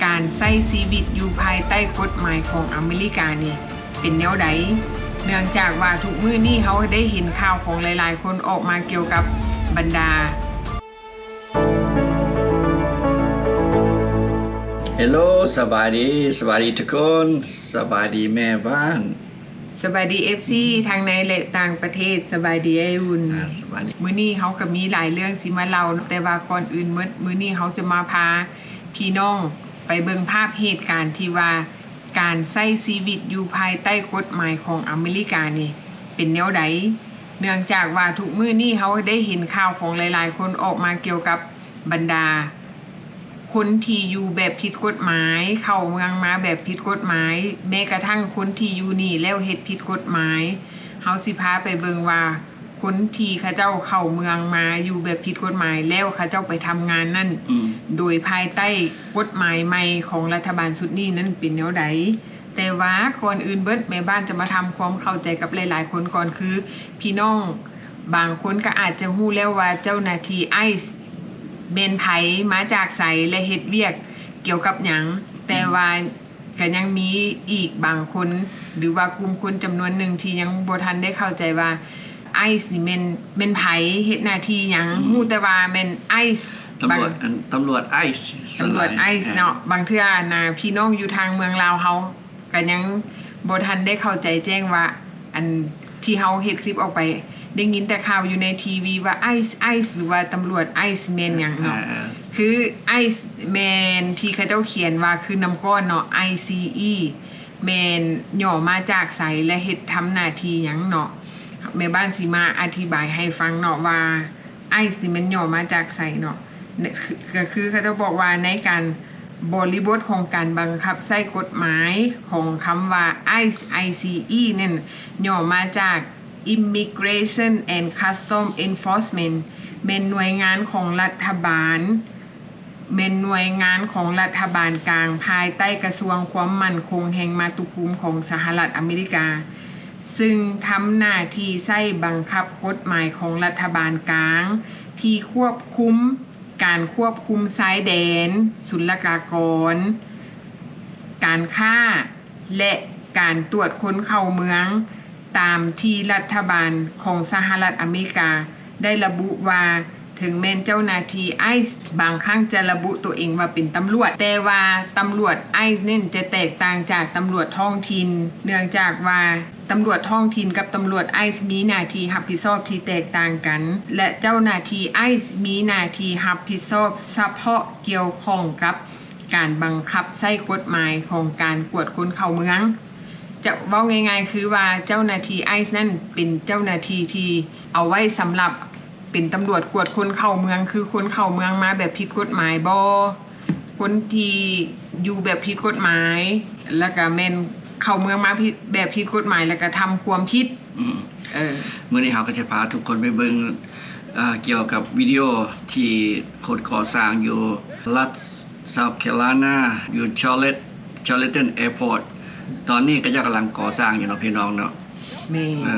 การใช้ชีวิตอยู่ภายใต้กฎหมายของอเมริกานี่เป็นแนวใดเนื่องจากว่าทุกมื้อนี้เขาได้เห็นข่าวของหลายๆคนออกมาเกี่ยวกับบรรดา Hello สบายดีทุกคนสบายดีแม่บ้านสบายดี FC ทางในและต่างประเทศสบายดีไอ้อุ่นสบายดีมื้อนี้เขาก็มีหลายเรื่องสิมาเล่าแต่ว่าก่อนอื่นมื้อนี้เขาจะมาพาพี่น้องไปเบิ่งภาพเหตุการณ์ที่ว่าการใช้ชีวิตอยู่ภายใต้กฎหมายของอเมริกานี่เป็นแนวใดเนื่องจากว่าทุกมื้อนี้เขาได้เห็นข่าวของหลายๆคนออกมาเกี่ยวกับบรรดาคนที่อยู่แบบผิดกฎหมายเข้าเมืองมาแบบผิดกฎหมายแม้กระทั่งคนที่อยู่นี่แล้วเฮ็ดผิดกฎหมายเฮาสิพาไปเบิ่งว่าคนที่เขาเจ้าเข้าเมืองมาอยู่แบบผิดกฎหมายแล้วเขาเจ้าไปทำงานนั่นโดยภายใต้กฎหมายใหม่ของรัฐบาลชุดนี้นั้นเป็นแนวใดแต่ว่าก่อนอื่นเบิดแม่บ้านจะมาทำความเข้าใจกับหลายๆคนก่อนคือพี่น้องบางคนก็อาจจะฮู้แล้วว่าเจ้าหน้าที่ไอซ์เป็นไผมาจากไสและเฮ็ดเวียกเกี่ยวกับหยังแต่ว่าก็ยังมีอีกบางคนหรือว่ากลุ่มคนจำนวนหนึ่งที่ยังบ่ทันได้เข้าใจว่าไอซ์นี่แม่นไผเฮ็ดหน้าที่หยังฮู้แต่ว่าแม่นไอซ์ตำรวจไอซ์เนาะบางเทื่อนะพี่น้องอยู่ทางเมืองลาวเฮาก็ยังบ่ทันได้เข้าใจแจ้งว่าอันที่เฮาเฮ็ดคลิปออกไปได้ยินแต่ข่าวอยู่ในทีวีว่าไอซ์หรือว่าตำรวจไอซ์แมนอย่างเนาะคือไอซ์แมนที่เขาเจ้าเขียนว่าคือน้ำก้อนเนาะ ICE แมนย่อมาจากไสและเฮ็ดทำหน้าที่หยังเนาะแม่บ้านสิมาอธิบายให้ฟังเนาะว่าไอซ์นี่มันย่อมาจากไสเนาะก็คือเขาจะบอกว่าในการบริบทของการบังคับใช้กฎหมายของคำว่า ICE นั่นย่อมาจาก Immigration and Custom Enforcement เป็นหน่วยงานของรัฐบาลกลางภายใต้กระทรวงความมั่นคงแห่งมาตุภูมิของสหรัฐอเมริกาซึ่งทำหน้าที่ใช้บังคับกฎหมายของรัฐบาลกลางที่ควบคุมการควบคุมชายแดนศุลกากรการค้าและการตรวจค้นเข้าเมืองตามที่รัฐบาลของสหรัฐอเมริกาได้ระบุว่าถึงแม้เจ้าหน้าที่ไอซ์บางครั้งจะระบุตัวเองว่าเป็นตำรวจแต่ว่าตำรวจไอซ์นี่จะแตกต่างจากตำรวจท้องถิ่นเนื่องจากว่าตำรวจท้องถิ่นกับตำรวจไอซ์มีหน้าที่รับผิดชอบที่แตกต่างกันและเจ้าหน้าที่ไอซ์มีหน้าที่รับผิดชอบเฉพาะเกี่ยวข้องกับการบังคับใช้กฎหมายของการตรวจค้นเข้าเมืองจะเว้าง่ายๆคือว่าเจ้าหน้าที่ไอซ์นั่นเป็นเจ้าหน้าที่ที่เอาไว้สำหรับเป็นตำรวจกวดคนเข้าเมืองคือคนเข้าเมืองมาแบบผิดกฎหมายบ่คนที่อยู่แบบผิดกฎหมายแล้วก็แม่นเข้าเมืองมาแบบผิดกฎหมายแล้วก็ทำความผิดมื้อนี้เราก็จะพาทุกคนไปเบิ่งเกี่ยวกับวิดีโอที่คนก่อสร้างอยู่รัฐ South Carolina อยู่ Charleston Airport ตอนนี้ก็จะกำลังก่อสร้างอยู่เนาะพี่น้องเนาะ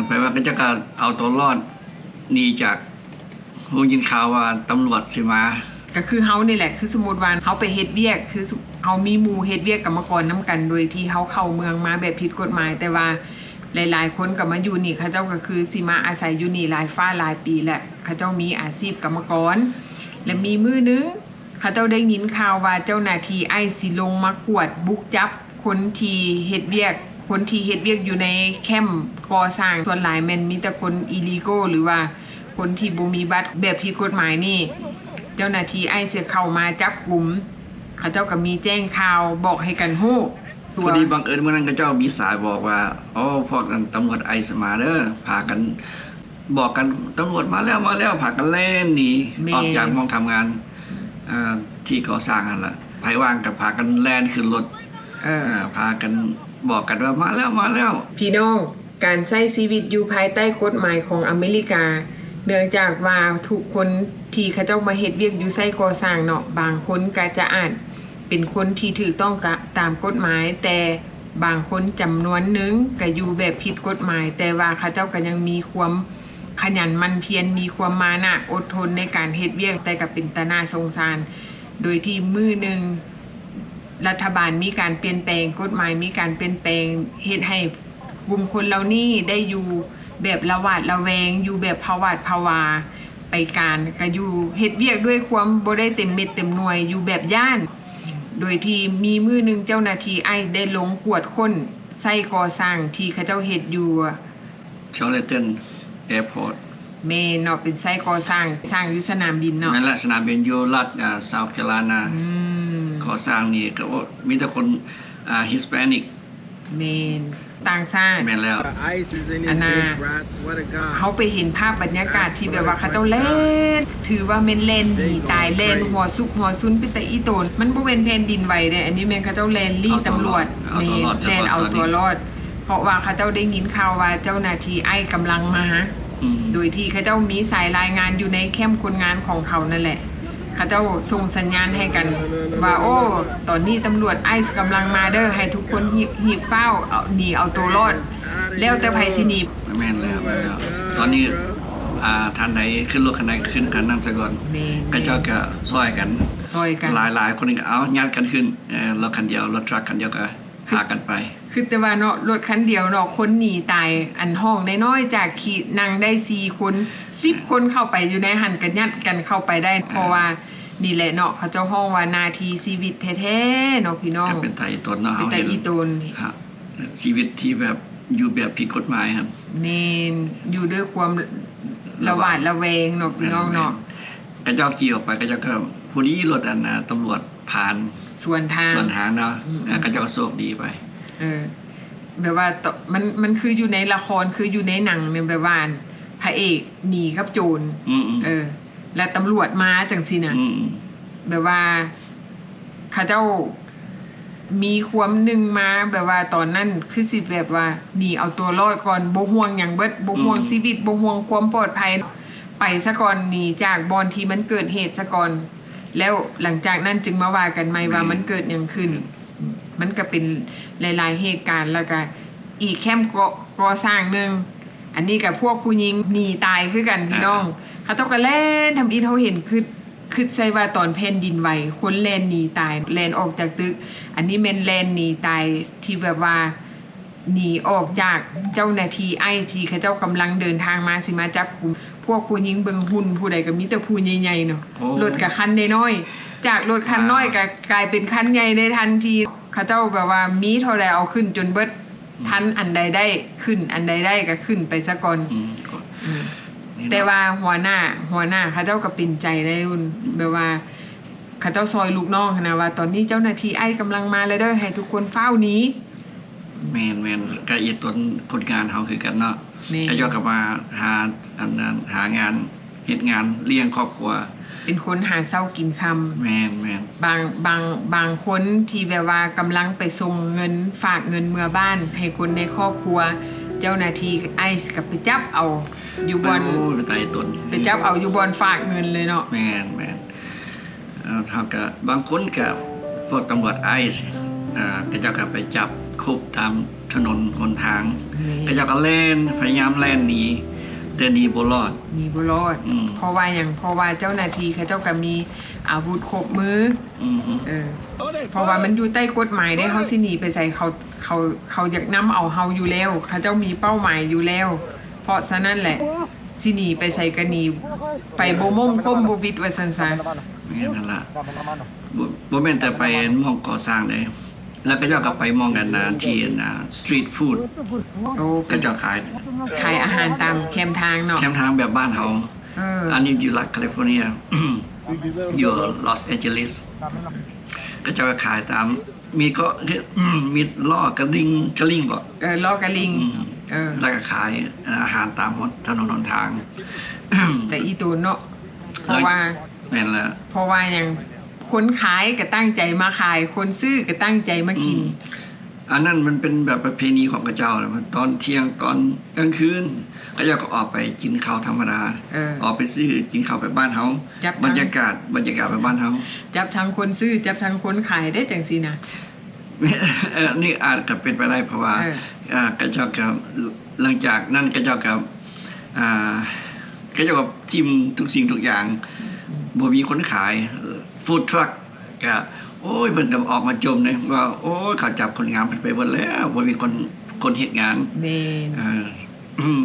แปลว่าก็จะการเอาตัวรอดหนีจากรู้ยินข่าวว่าตำรวจสิมาก็คือเฮานี่แหละคือสมมุติว่าเฮาไปเฮ็ดเวียกคือเฮามีหมู่เฮ็ดเวียกกรรมกรนำกันโดยที่เฮาเข้าเมืองมาแบบผิดกฎหมายแต่ว่าหลายๆคนก็มาอยู่นี่เขาเจ้าก็คือสิมาอาศัยอยู่นี่หลายฟ้าหลายปีแหละเขาเจ้ามีอาชีพกรรมกรและมีมื้อนึงเขาเจ้าได้ยินข่าวว่าเจ้าหน้าที่ไอซ์สิลงมากวดบุกจับคนที่เฮ็ดเวียกอยู่ในแคมป์ก่อสร้างส่วนหลายแม่นมีแต่คนอีลีโกหรือว่าคนที่บ่มีบัตรแบบผิดกฎหมายนี่เจ้าหน้าที่ไอซ์เข้ามาจับกุมเขาเจ้าก็มีแจ้งข่าวบอกให้กันฮู้พอดีบังเอิญเมื่อนั้นก็เจ้ามีสายบอกว่าพวกตำรวจไอซ์มาเด้อพากันบอกกันตำรวจมาแล้วพากันเล่นหนีออกจากห้องทำงานที่ก่อสร้างนั่นล่ะไผว่างก็พากันแล่นขึ้นรถพากันบอกกันว่ามาแล้วพี่น้องการใช้ชีวิตอยู่ภายใต้กฎหมายของอเมริกาเนื่องจากว่าทุกคนที่เขาเจ้ามาเฮ็ดเวียกอยู่ไสก่อสร้างเนาะบางคนก็จะอาจเป็นคนที่ถูกต้องตามกฎหมายแต่บางคนจำนวนนึงก็อยู่แบบผิดกฎหมายแต่ว่าเขาเจ้าก็ยังมีความขยันหมั่นเพียรมีความมานะอดทนในการเฮ็ดเวียกแต่ก็เป็นตาน่าสงสารโดยที่มื้อนึง รัฐบาลมีการเปลี่ยนแปลงกฎหมายมีการเปลี่ยนแปลงเฮ็ดให้กลุ่มคนเหล่านี้ได้อยู่แบบระหวาดระแวงอยู่แบบภาวาดภาวาไปการก็อยู่เฮ็ดเวียกด้วยความบ่ได้เต็มเม็ดเต็มหน่วยอยู่แบบย่านโดยที่มีมือหนึงเจ้าหน้าที่ไอได้ลงกวดค้นไส้ก่อสร้างที่เขาเจ้าเฮ็ดอยู่ Charlotten Airport เมนเนาะเป็นไส้ก่อสร้างอยู่สนามบินเนาะ นั่นแหละสนามบินอยู่รัฐSouth Carolina ก่อสร้างนี่ก็ว่ามีแต่คนHispanic เมนต่างชาติ แม่นแล้ว Ice is in his Anna. big bro. I swear to God. เขาไปเห็นภาพบรรยากาศที่แบบว่าเขาเจ้าเล่นถือว่าเมนเล่นหนีตายเล่นหัวซุกหัวซุนเป็นแต่อีโตนมันบ่เป็นแผ่นดินไหวเด้อันนี้แม่นเขาเจ้าแลนลี่ตำรวจ เอาตัวรอด แลนเอาตัวรอด เพราะว่าเขาเจ้าได้ยินข่าวว่าเจ้าหน้าที่ไอ้กำลังมา อืม โดยที่เขาเจ้ามีสายรายงานอยู่ในแคมป์คนงานของเขานั่นแหละเขาเจ้าส่งสัญญาณให้กันว่าโอ้ตอนนี้ตำรวจไอซ์กำลังมาเด้อให้ทุกคนหีบเฝ้าเอาหนีเอาตัวรอด แล้วแต่ไผสิหนี แม่นแล้วตอนนี้ท่านใดขึ้นรถคันใดขึ้นคันนั้นซะก่อน แม่น ก็เจ้าก็ซอยกัน ซอยกัน หลายคนนึงก็เอาญาติกันขึ้นรถคันเดียวรถทรัคคันเดียวก็พากันไป คือแต่ว่าเนาะรถคันเดียวเนาะคนหนีตายอันห้องน้อยๆจากขี่นั่งได้4คน10คนเข้าไปอยู่ในหันกันยัดกันเข้าไปได้ เพราะว่านี่แหละเนาะเขาเจ้าห้องว่านาทีชีวิตแท้ๆเนาะพี่น้อง ก็เป็นไตตนเนาะ เป็น เฮา แต่ เห็น อีตน ครับชีวิตที่แบบอยู่แบบผิดกฎหมายครับ เมนอยู่ด้วยความระหวาดระแวงเนาะพี่น้องเนาะ ก็เจ้าขี่ออกไปก็เจ้าก็ผู้นี้รถอันน่ะตำรวจผ่าน ส่วนทาง ส่วนทางเนาะ อืม ก็เจ้าก็โชคดีไป แบบว่าตมันคืออยู่ในละครคืออยู่ในหนังเนี่ยแบบว่าพระเอกหนีกับโจร อืม และตำรวจมาจังสินะ อืม แบบว่าเขาเจ้ามีความหนึ่งมาแบบว่าตอนนั้นคือสิแบบว่าหนีเอาตัวรอดก่อนบ่ห่วงหยังเบิดบ่ห่วงชีวิตบ่ห่วงความปลอดภัยไปซะก่อนหนีจากบอนที่มันเกิดเหตุซะก่อนแล้วหลังจากนั้นจึงมาว่ากันใหม่ว่ามันเกิดหยังขึ้น มันก็เป็นหลายๆเหตุการณ์แล้วก็อีกแคมป์ก่อสร้างหนึงอันนี้กับพวกผู้หญิงหนีตายคือกันพี่น้องเขาเจ้าก็เล่นทำอีเท่าเห็นคือใส่ว่าตอนแผ่นดินไหวคนแลนหนีตายแลนออกจากตึก อันนี้แม่นแลนหนีตายที่แบบว่าหนีออกจากเจ้าหน้าที่ไอทีเขาเจ้ากำลังเดินทางมาสิมาจับกุมพวกผู้หญิงเบิ่งหุ่นผู้ใดก็มีแต่ผู้ใหญ่ๆเนาะ โอ้ รถกับคันน้อยๆจากรถคันน้อยก็กลายเป็นคันใหญ่ในทันทีเขาเจ้าแบบว่ามีเท่าใดเอาขึ้นจนเบิดทันอันใดได้ขึ้นอันใดได้ก็ขึ้นไปซะก่อน อืม แต่ว่าหัวหน้าเขาเจ้าก็เป็นใจได้อุ่นแบบว่าเขาเจ้าซอยลูกน้องนะว่า ตอนนี้เจ้าหน้าที่ไอ้กำลังมาแล้วเด้อให้ทุกคนเฝ้าหนี้ แม่นก็อีตนคนงานเฮาคือกันเนาะ แม่น ก็ย้อนกลับมาหาอันนั้นหางานเฮ็ดงานเลี้ยงครอบครัว เป็นคนหาเช้ากินค่ำ แม่น บางคนที่แบบว่ากำลังไปส่งเงินฝากเงินเมื่อบ้าน ให้คนในครอบครัว เจ้าหน้าที่ไอซ์กับไปจับเอาอยู่บอน โอ้ยตายตน ไปจับเอาอยู่บอนฝากเงินเลยเนาะ แม่นเฮาก็บางคนก็พวกตำรวจไอซ์ก็เจ้าก็ไปจับคุบตามถนนหนทางก็เจ้าก็แล่นพยายามแล่นหนีแต่หนีบ่รอด นี่บ่รอด อืม เพราะว่าอย่างเพราะว่าเจ้าหน้าที่เขาเจ้าก็มีอาวุธครบมือ อืม เพราะว่ามันอยู่ใต้กฎหมายได้เขาสิหนีไปใส่เขาอยากนำเอาเฮาอยู่แล้วเขาเจ้ามีเป้าหมายอยู่แล้ว เพราะฉะนั้นแหละสิหนีไปใส่กะหนีไปบ่มงก้มบ่วิดว่าซั่นซะ แม่นนั่นล่ะบ่แม่นแต่ไปมองก่อสร้างเด้แล้วก็เจ้าก็ไปมองกันที่สตรีทฟู้ด โอ้ ก็เจ้าขาย ขายอาหารตามแคมทางเนาะ แคมป์ทางแบบบ้านเฮา อันนี้อยู่รัฐแคลิฟอร์เนีย อยู่ลอสแอนเจลิสก็จะขายตามมีก็มีล้อกระลิ่งบ่ ล้อกะลิง แล้วก็ขายอาหารตามถนนหนทาง แต่อีตูนเนาะเพราะว่า แม่นแล้ว เพราะว่าอย่างคนขายก็ตั้งใจมาขาย คนซื้อก็ตั้งใจมากิน อันนั้นมันเป็นแบบประเพณีของกระเจ้านะมันตอนเที่ยงตอนกลางคืนก็จะออกไปกินข้าวธรรมดา ออกไปซื้อกินข้าวไปบ้านเฮา จับ บรรยากาศไปบ้านเฮา จับทั้งคนซื้อจับทั้งคนขายได้จังซี่นะ นี่อาจจะเป็นไปได้เพราะว่า กระเจ้ากับหลังจากนั้นกระเจ้ากับกระเจ้ากับทีมทุกสิ่งทุกอย่างบ่มีคนขายฟู้ดทรัคก็โอ้ อ้ยเพิ่นก็ออกมาจมเลยว่าโอ้ยเขาจับคนงานเพิ่นไปเบิดแล้วบ่มีคนเฮ็ดงาน แม่น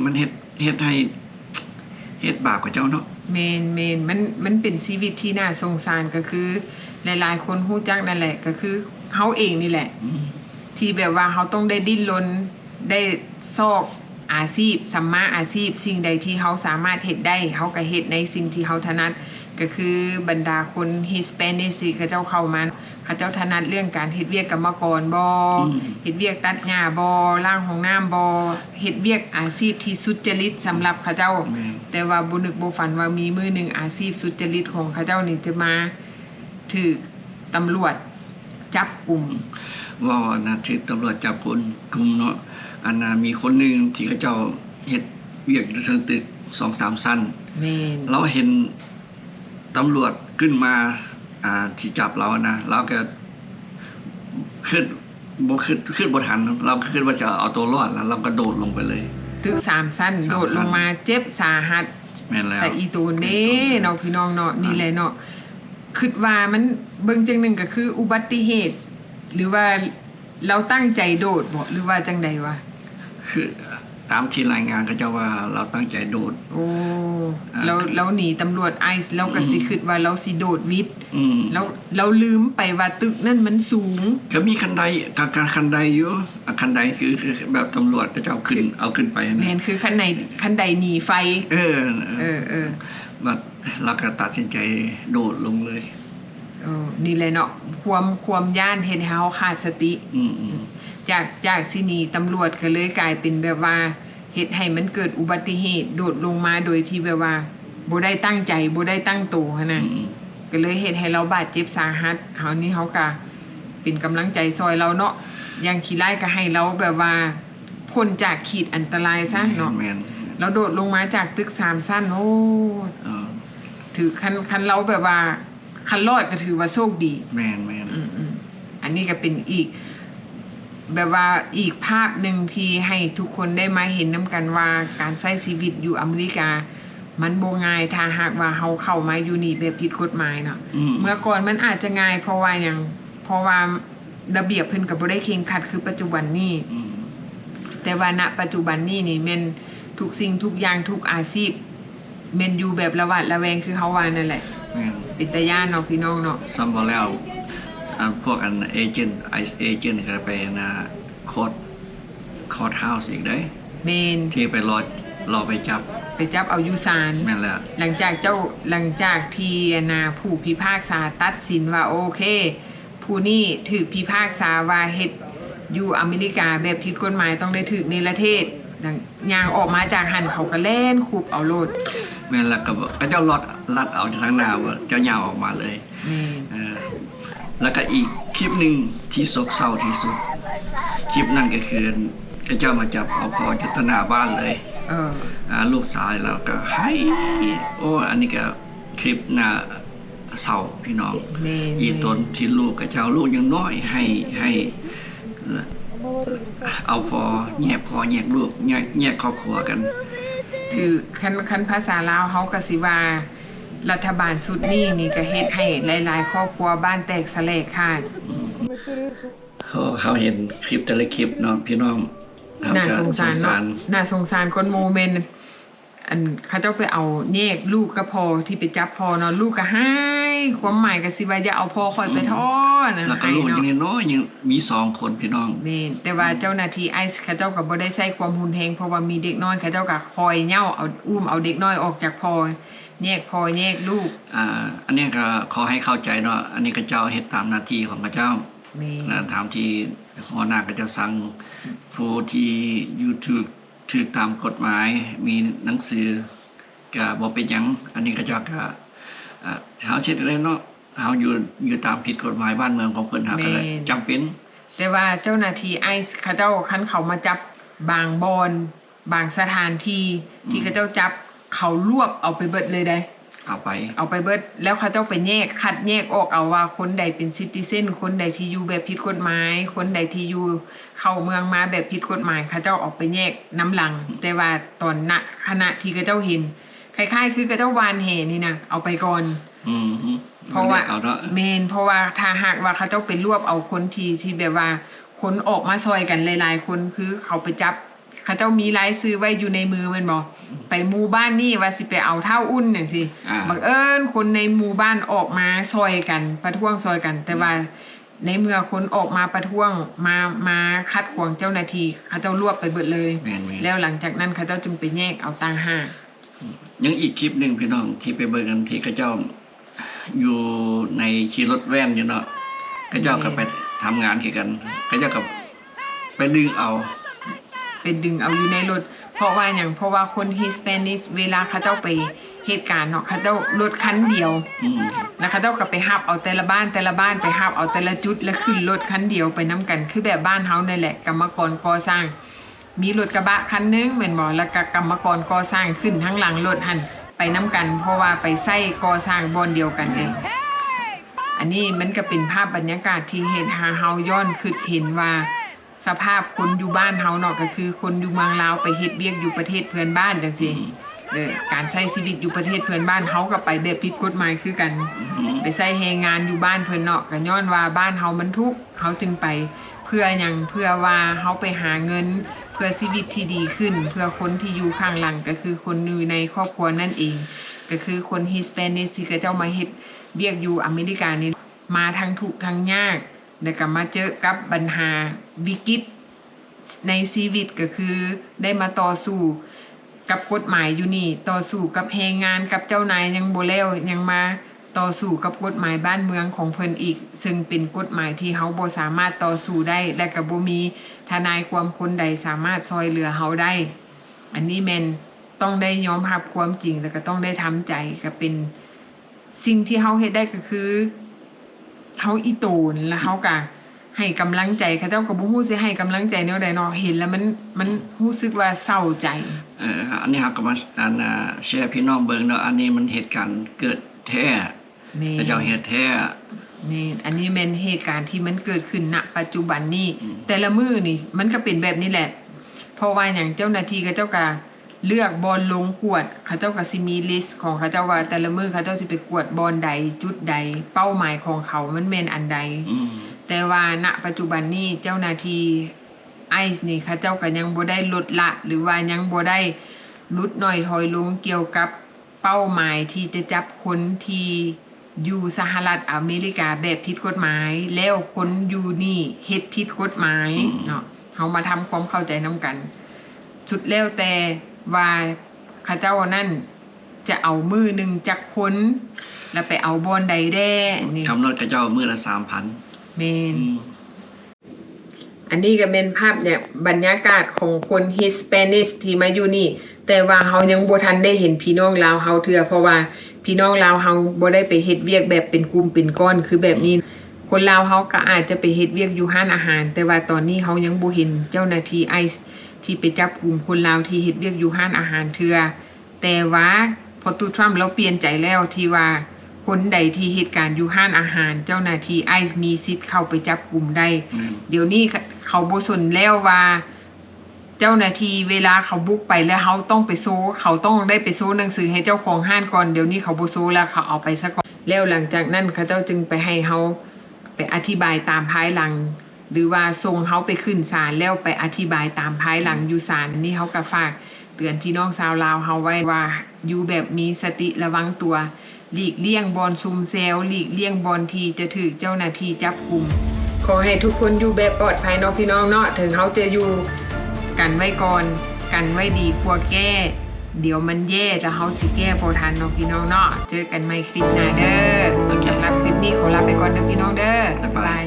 มันเฮ็ดให้เฮ็ดบาปกับเจ้าเนาะ แม่นมันเป็นชีวิตที่น่าสงสารก็คือหลายๆคนฮู้จักนั่นแหละก็คือเฮาเองนี่แหละ ที่แบบว่าเฮาต้องได้ดิ้นรนได้ซอกอาชีพสัมมาอาชีพสิ่งใดที่เฮาสามารถเฮ็ดได้เฮาก็เฮ็ดในสิ่งที่เฮาถนัดก็คือบรรดาคนฮิสแปนิสที่เขาเจ้าเข้ามาเขาเจ้าถนัดเรื่องการเฮ็ดเวียกกรรมกรบ่เฮ็ดเวียกตัดหญ้าบ่ล้างห้องน้ำบ่เฮ็ดเวียกอาชีพที่สุจริตสำหรับเขาเจ้า แต่ว่าบ่นึกบ่ฝันว่ามีมื้อหนึงอาชีพสุจริตของเขาเจ้านี่จะมาถูกตำรวจจับกุม ว่านะที่ตำรวจจับคนกลุ่มเนาะอันน่ะมีคนหนึงที่เขาเจ้าเฮ็ดเวียกอยู่ทางตึก 2-3 ชั้น แม่น เราเห็นตำรวจขึ้นมาที่จับเรานะเราก็ขึ้นบ่ทันเราก็คิดว่าจะเอาตัวรอดแล้วเราก็โดดลงไปเลย ตึก3ชั้น 3 โดดลงมาเจ็บสาหัส แม่นแล้ว แต่อีตัวเด้เนาะพี่น้องเนาะนี่แหละเนาะคิดว่ามันเบิ่งจังหนึงก็คืออุบัติเหตุ หรือว่าเราตั้งใจโดดบ่หรือว่าจังใดวะ คือตามที่รายงานก็จะว่าเราตั้งใจโดด โอ้เราหนีตำรวจไอซ์เราก็สิคิดว่าเราสิโดดวิทย์ แล้วเราลืมไปว่าตึกนั่นมันสูง ก็มีคันใดการคันใดอยู่คันใดคือแบบตำรวจก็จะเอาขึ้นไปนะ แม่นคือคันใดหนีไฟ เออ บัด เราก็ตัดสินใจโดดลงเลย นี่แหละเนาะความย่านเฮ็ดให้เฮาขาดสติ จากสิหนีตำรวจก็เลยกลายเป็นแบบว่าเฮ็ดให้มันเกิดอุบัติเหตุโดดลงมาโดยที่แบบว่าบ่ได้ตั้งใจบ่ได้ตั้งตัวหั้นน่ะก็เลยเฮ็ดให้เราบาดเจ็บสาหัสเฮานี่เฮาก็เป็นกำลังใจซอยเราเนาะอย่างขี้ร้ายก็ให้เราแบบว่าพ้นจากขีดอันตรายซะเนาะ แม่น เราโดดลงมาจากตึก3ชั้นโอ้ เออ ถือคันเราแบบว่าคันรอดก็ถือว่าโชคดี แม่น อันนี้ก็เป็นอีกแบบว่าอีกภาพหนึ่งที่ให้ทุกคนได้มาเห็นน้ำกันว่าการใช้ชีวิตอยู่อเมริกา มันบ่ง่ายถ้าหากว่าเฮาเข้ามาอยู่นี่แบบผิดกฎหมายเนาะเมื่อก่อนมันอาจจะง่ายเพราะว่าระเบียบเพิ่นก็บ่ได้เคร่งครัดคือปัจจุบันนี้แต่ว่าณปัจจุบันนี้นี่แม่นทุกสิ่งทุกอย่างทุกอาชีพแม่นอยู่แบบระวัดระแวงคือเฮาว่านั่นแหละ แม่น เป็นตาย่านเนาะพี่น้องเนาะ ซ้ำบ่แล้วพวกเอเจนต์ไอซ์เอเจนต์ก็ไปนะคอร์ทเฮาส์อีกได้ แม่น ที่ไปรอไปจับ ไปจับเอาอยู่ศาล แม่นแล้ว หลังจากที่ผู้พิพากษาตัดสินว่าโอเค ผู้นี้ถูกพิพากษาว่าเฮ็ดอยู่อเมริกาแบบผิดกฎหมายต้องได้ถูกในประเทศดังย่างออกมาจากหันเขาก็เล่นคูบเอาโลด แม่นแล้วก็เจ้าลัดเอาจากทางหน้าว่าเจ้ายาวออกมาเลย แล้วก็อีกคลิปหนึ่งที่โศกเศร้าที่สุด คลิปนั่นก็คือเจ้ามาจับเอาพอจุตนาบ้านเลยลูกสาวแล้วก็ให้โอ้อันนี้ก็คลิปน่าเศร้าพี่น้องอีตนที่ลูกกับเจ้าลูกยังน้อยให้เอาพอแยกลูกแยกครอบครัวกันคือคันภาษาลาวเฮาก็สิว่ารัฐบาลชุดนี้นี่ก็เฮ็ดให้หลายๆครอบครัวบ้านแตกสลายขาด เขาเห็นคลิปแต่ละคลิปเนาะพี่น้อง น่าสงสารเนาะน่าสงสารคนโมเมนต์อันเขาเจ้าไปเอาแยกลูกกับพ่อที่ไปจับพ่อเนาะลูกก็ให้ความหมายก็สิว่าอย่าเอาพ่อค่อยไปทอดนะ แล้วก็ลูกยังน้อยยังมี2คนพี่น้องแม่นแต่ว่าเจ้าหน้าที่ไอซ์เขาเจ้าก็บ่ได้ใช้ความรุนแรงเพราะว่ามีเด็กน้อยเขาเจ้าก็คอยเหย้าเอาอุ้มเอาเด็กน้อยออกจากพ่อแยกพ่อแยกลูกอันนี้ก็ขอให้เข้าใจเนาะอันนี้ก็เจ้าเฮ็ดตามหน้าที่ของพระเจ้าตามที่หัวหน้าก็จะสั่งผู้ที่ YouTube ถือตามกฎหมายมีหนังสือก็บ่เป็นหยังอันนี้ก็เจ้าก็เฮาเฮ็ดได้เนาะเฮาอยู่ตามผิดกฎหมายบ้านเมืองของเพิ่นหาก็เลยจำเป็นแต่ว่าเจ้าหน้าที่ไอซ์เขาเจ้าคันเขามาจับบางบอนบางสถานที่ที่เขาเจ้าจับเขารวบเอาไปเบิดเลยได้เอาไปเบิดแล้วเขาเจ้าไปคัดแยกออกเอาว่าคนใดเป็นซิติเซนคนใดที่อยู่แบบผิดกฎหมายคนใดที่อยู่เข้าเมืองมาแบบผิดกฎหมายเขาเจ้าออกไปแยกน้ำหลังแต่ว่าตอนขณะที่เขาเจ้าเห็นคล้ายๆคือเขาเจ้าวานแห่นี่นะเอาไปก่อน เพราะว่า เอาเนาะ เมนเพราะว่าถ้าหากว่าเขาเจ้าไปรวบเอาคนที่แบบว่าคนออกมาซอยกันหลายๆคนคือเขาไปจับเขาเจ้ามีรายซื้อไว้อยู่ในมือแมันบ่ไปหมู่บ้านนี่ว่าสิไปเอาเท่าอุ่นจังซี่บังเอิญคนในหมู่บ้านออกมาซอยกันประท้วงซอยกัน แต่ว่าในเมื่อคนออกมาประท้วงมาคัดขวางเจ้าหน้าที่เขาเจ้ารวบไปเบิดเลย แม่นๆ แล้วหลังจากนั้นเขาเจ้าจึงไปแยกเอาต่างหาก ยังอีกคลิปหนึงพี่น้องที่ไปเบิ่งกันที่เขาเจ้าอยู่ในขี่รถแว่นอยู่เนาะเขาเจ้าก็ไปทำงานคือกันเขาเจ้าก็ไปดึงเอา ไปดึงเอาอยู่ในรถเพราะว่าอย่างเพราะว่าคนฮิสแปนิสเวลาเขาเจ้าไปเหตุการณ์เนาะเขาเจ้ารถคันเดียว แล้วเขาเจ้าก็ไปหับเอาแต่ละบ้านไปหับเอาแต่ละจุดแล้วขึ้นรถคันเดียวไปนํกันคือแบบบ้านเฮานั่นแหละกรรมกรก่อสร้างมีรถกระบะคันนึงแม่นบ่แล้วก็กรรมกรก่อสร้างขึ้นทั้งหลังรถหั่นไปนํกันเพราะว่าไปใช้ก่อสร้างบ่อนเดียวกันเด้อันนี้มันก็เป็นภาพบรรยากาศที่เฮ็ดให้เฮาย้อนคิดเห็นว่าสภาพคนอยู่บ้านเฮาเนาะก็คือคนอยู่เมืองลาวไปเฮ็ดเวียกอยู่ประเทศเพื่อนบ้านจังซี่การใช้ชีวิตอยู่ประเทศเพื่อนบ้านเฮาก็ไปแบบผิดกฎหมายคือกันไปใช้แรงงานอยู่บ้านเพิ่นเนาะก็ย้อนว่าบ้านเฮามันทุกข์เฮาจึงไปเพื่อหยังเพื่อว่าเฮาไปหาเงินเพื่อชีวิตที่ดีขึ้นเพื่อคนที่อยู่ข้างหลังก็คือคนอยู่ในครอบครัวนั่นเองก็คือคนฮิสแปนิสที่เขาเจ้ามาเฮ็ดเวียกอยู่อเมริกานี่มาทั้งทุกข์ทั้งยากแล้วก็มาเจอกับปัญหาวิกฤตในชีวิตก็คือได้มาต่อสู้กับกฎหมายอยู่นี่ต่อสู้กับแรงงานกับเจ้านายยังบ่แล้วยังมาต่อสู้กับกฎหมายบ้านเมืองของเพิ่นอีกซึ่งเป็นกฎหมายที่เฮาบ่สามารถต่อสู้ได้และก็บ่มีทนายความคนใดสามารถช่วยเหลือเฮาได้อันนี้แม่นต้องได้ยอมรับความจริงแล้วก็ต้องได้ทำใจก็เป็นสิ่งที่เฮาเฮ็ดได้ก็คือเฮาอีโตนแล้วเฮาก็ให้กำลังใจเขาเจ้าก็บ่ฮู้สิให้กำลังใจแนวใดเนาะเห็นแล้วมันรู้สึกว่าเศร้าใจอันนี้ครับก็มาแชร์พี่น้องเบิ่งเนาะอันนี้มันเหตุการณ์เกิดแท้เขาเจ้าเฮ็ดแท้นี่อันนี้แม่นเหตุการณ์ที่มันเกิดขึ้นณปัจจุบันนี้แต่ละมื้อนี่มันก็เป็นแบบนี้แหละเพราะว่าหยังเจ้าหน้าที่เขาเจ้าก็เลือกบอลลงกวดเขาเจ้าก็สิมีลิสต์ของเขาเจ้าว่าแต่ละมื้อเขาเจ้าสิไปกวดบอลใดจุดใดเป้าหมายของเขามันแม่นอันใดแต่ว่าณปัจจุบันนี้เจ้าหน้าที่ไอซ์นี่เขาเจ้าก็ยังบ่ได้ลดละหรือว่ายังบ่ได้ลดน้อยถอยลงเกี่ยวกับเป้าหมายที่จะจับคนที่อยู่สหรัฐอเมริกาแบบผิดกฎหมายแล้วคนอยู่นี่เฮ็ดผิดกฎหมายเนาะเฮามาทำความเข้าใจนํกันสุดแล้วแต่ว่าเขาเจ้านั่นจะเอามือหนึ่งจากคนแล้วไปเอาบอลใดแด้นี่คำนวณเขาเจ้ามือละ 3,000 แม่นอันนี้ก็เป็นภาพเนี่ยบรรยากาศของคนฮิสแปนิสที่มาอยู่นี่แต่ว่าเฮายังบ่ทันได้เห็นพี่น้องลาวเฮาเทื่อเพราะว่าพี่น้องลาวเฮาบ่ได้ไปเฮ็ดเวียกแบบเป็นกลุ่มเป็นก้อนคือแบบนี้คนลาวเฮาก็อาจจะไปเฮ็ดเวียกอยู่ร้านอาหารแต่ว่าตอนนี้เฮายังบ่เห็นเจ้าหน้าที่ไอซ์ที่ไปจับกลุ่มคนลาวที่เฮ็ดเวียกอยู่ร้านอาหารเทื่อแต่ว่าพอตูทรัมป์เราเปลี่ยนใจแล้วที่ว่าคนใดที่เหตุการณ์อยู่ร้านอาหารเจ้าหน้าที่ไอซ์มีสิทธิ์เข้าไปจับกลุ่มได้เดี๋ยวนี้เขาบ่สนแล้วว่าเจ้าหน้าที่เวลาเขาบุกไปแล้วเขาต้องไปโซเขาต้องได้ไปโซหนังสือให้เจ้าของห้างก่อนเดี๋ยวนี้เขาบ่โซแล้วเขาเอาไปซะก่อนแล้วหลังจากนั้นเขาเจ้าจึงไปให้เขาไปอธิบายตามภายหลังหรือว่าส่งเขาไปขึ้นศาลแล้วไปอธิบายตามภายหลังอยู่ศาลนี่เขาก็ฝากเตือนพี่น้องชาวลาวเฮาไว้ว่าอยู่แบบมีสติระวังตัวหลีกเลี่ยงบอนซุมเซลหลีกเลี่ยงบอนที่จะถูกเจ้าหน้าที่จับกุมขอให้ทุกคนอยู่แบบปลอดภัยเนาะพี่น้องเนาะถึงเขาจะอยู่กันไว้ก่อนกันไว้ดีกว่าแก้เดี๋ยวมันแย่แล้วเขาสิแก้บ่ทันเนาะพี่น้องเนาะเจอกันใหม่คลิปหน้าเด้อสำหรับคลิปนี้ขอลาไปก่อนเด้อพี่น้องเด้อบ๊ายบาย